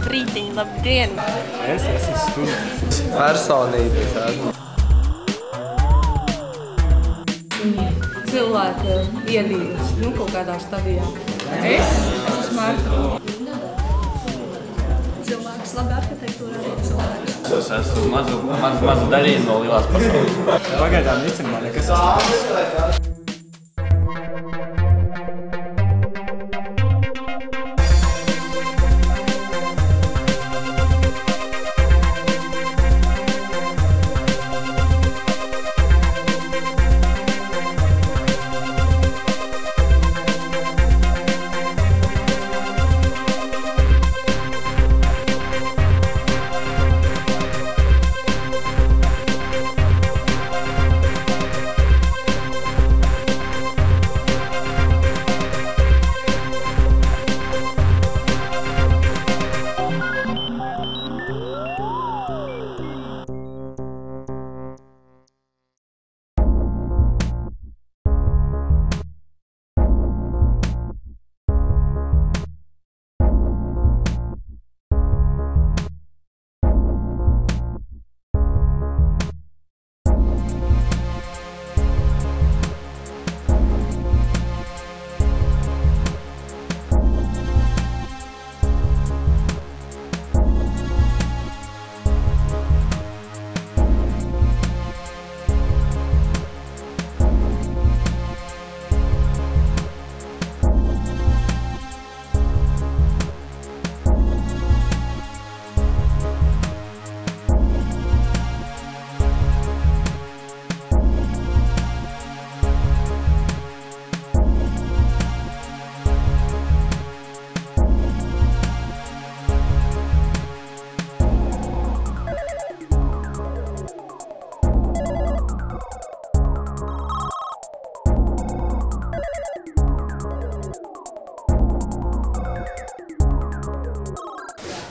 Labrītiņ, labdien! Es esmu students. Personības esmu. Cilvēki iedīvas, kaut kādā stadijā. Es esmu Marta. Cilvēks labi arhitektūrā arī cilvēks. Es esmu mazu daļību no lielās pasaules. Pagaidām īstenībā nekas esmu.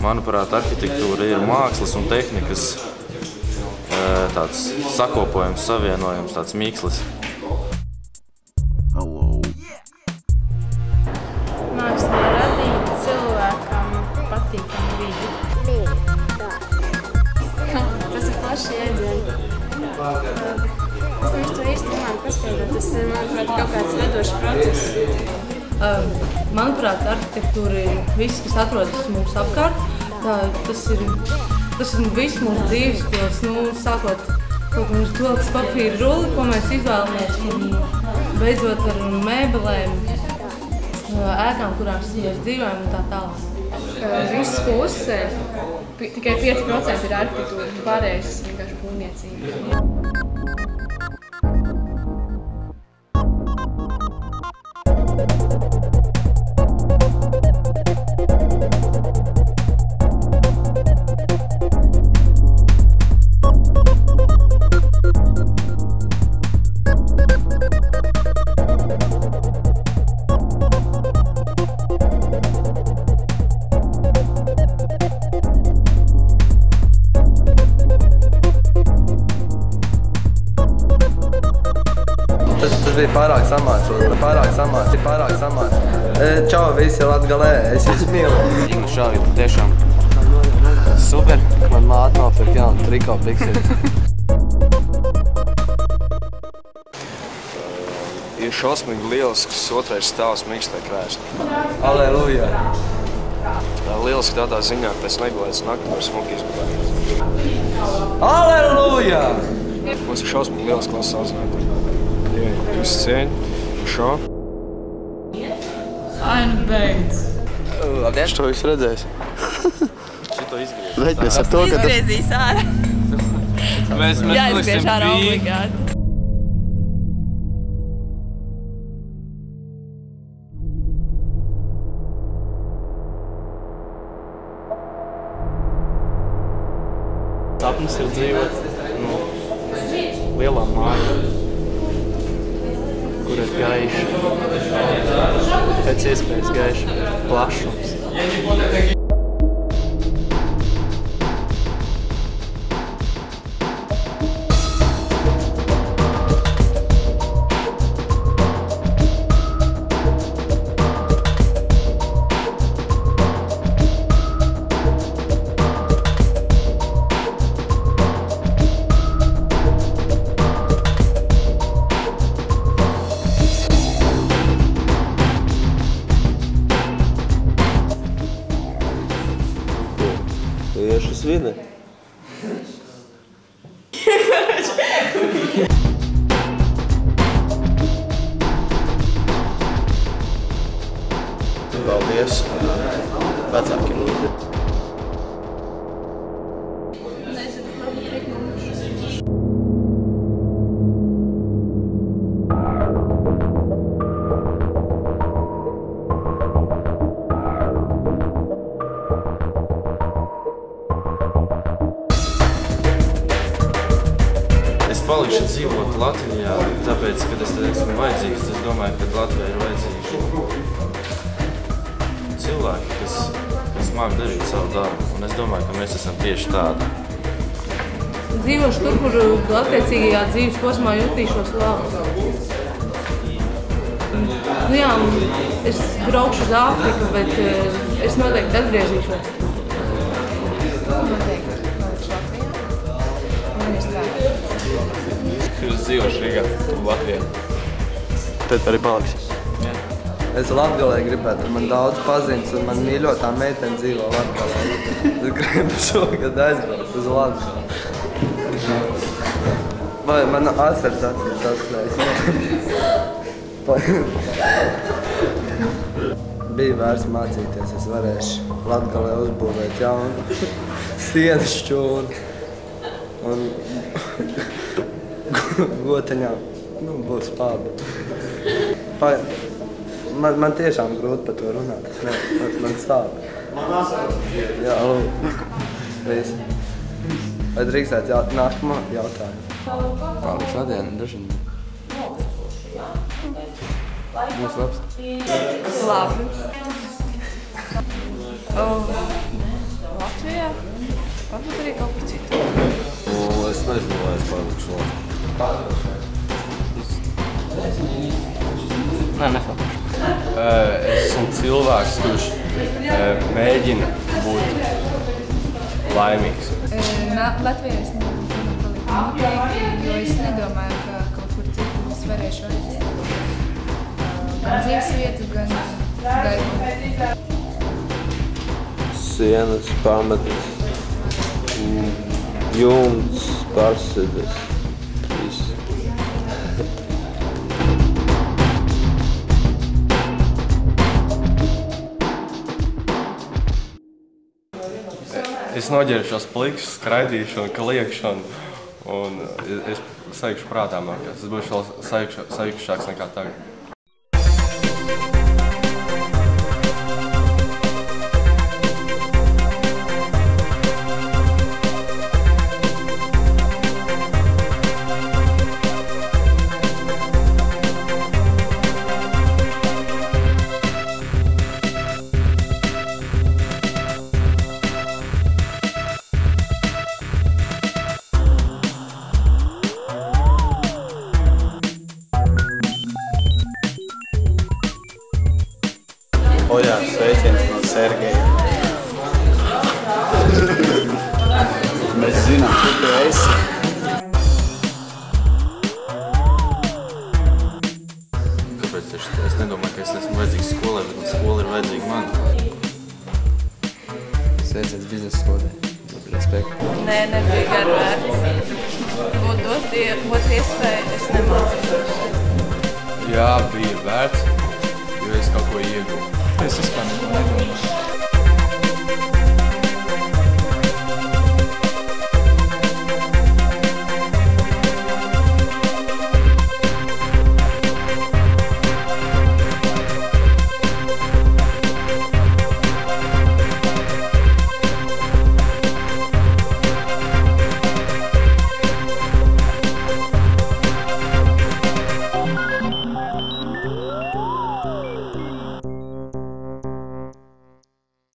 Manuprāt, arhitektūra ir mākslas un tehnikas tāds sakopojums, savienojums, tāds mīkslis. Mākslā radīt cilvēkam patīkamu vidi. Tas ir plaši jēdzieni. Es nemaz to īsti nemāku paskaidrot. Tas ir, manuprāt, kaut kāds vedošs process. Manuprāt, arhitektūra ir viss, kas atrodas mums apkārt. Tas ir viss mūsu dzīves stils, sākot kaut kāds toaletes papīra rulli, ko mēs izvēlamies, un beidzot ar mēbelēm, ēkām, kurās mēs dzīvojam un tā tālāk. Viss, ko uzsver, tikai 5% ir arhitektūra, pārējais vienkārši būvniecība. Tas bija pārāk samāts. Čau, visi Latgalē, es jūs mīlu. Ignas šāvi tiešām Super, man māte nopirka jaunu triko pikseli. Ir šausmīgi lielisks otrais stāvs mīkstai krēsli. Aleluja! Lieliski tādā ziņā, ka pēc negulētas nakti var smuki izgulēt. Aleluja! Mums ir šausmīgi lieliski klases audzinātāji. Jūs cieņi, šo. Ainu beidz. Labdien! Šo jūs redzēs? šito izgriezt. Reiķinies ar to, ka tas... Izgriezīs ārā. Mēs Jāizgriež ārā obligāti. Sapnis ir dzīvot lielā mājā, kur ir gaiša, pēc iespējas gaiša plašums. zini? Paldies vecākiem. Es palikšu dzīvot Latvijā, tāpēc, kad es esmu vajadzīgs, es domāju, ka Latvijā ir vajadzīgi cilvēki, kas māk darīt savu darbu, un es domāju, ka mēs esam tieši tādi. Dzīvošu tur, kur attiecīgajā dzīves posmā jutīšos labi. Nu jā, es braukšu uz Āfriku, bet es noteikti atgriezīšos. Noteikti palikšu Latvijā. Man ir strādāt. Es dzīvošu Rīgā, Latvijā. Tad arī paliksi. Es Latgalē gribētu, man daudz paziņas, un man mīļotā meitene dzīvo Latgalē. Es gribu šogad aizbraukt uz Latgali. Vai man asars acīs atklājas? Bija vērts mācīties, es varēšu Latgalē uzbūvēt jaunu sienu šķūni. Un goteņām būs labi. Man tiešām grūti par to runāt. Man sāp. Jā, lūk. Viss. Vai drīkstētu nākamā jautājumu? Kādu šodien dažiem? Būs labs? Labi. Latvijā? Varbūt arī kaut kur citur. Es nezinu, vai es palikšu Latvijā. Nē, nepalikšu. Es esmu cilvēks, kurš mēģina būt laimīgs. Latvijā es negribu palikt noteikti, jo es nedomāju, ka kaut kur citur es varēšu aizvest gan dzīves vietu, gan darbu. Sienas, pamatas, jumts, pārsedes, viss. Es noģēršos pliks, skraidīšu un kliekšu, un es saikšu prātā mājās. Es būšu vēl saikšāks nekā tagad. O jā, sveiciens no Sergeja. Mēs zinām, kur tu esi. Kāpēc es nedomāju, ka es esmu vajadzīgs skolai, bet skola ir vajadzīga man. Sveiciens biznesa skolai. Respektu. Nē, nebija gar vērts. Būtu dot iespēju, es nemācītos. Jā, bija vērts, jo es kaut ko ieguvu. Es vispār neko nedomāju.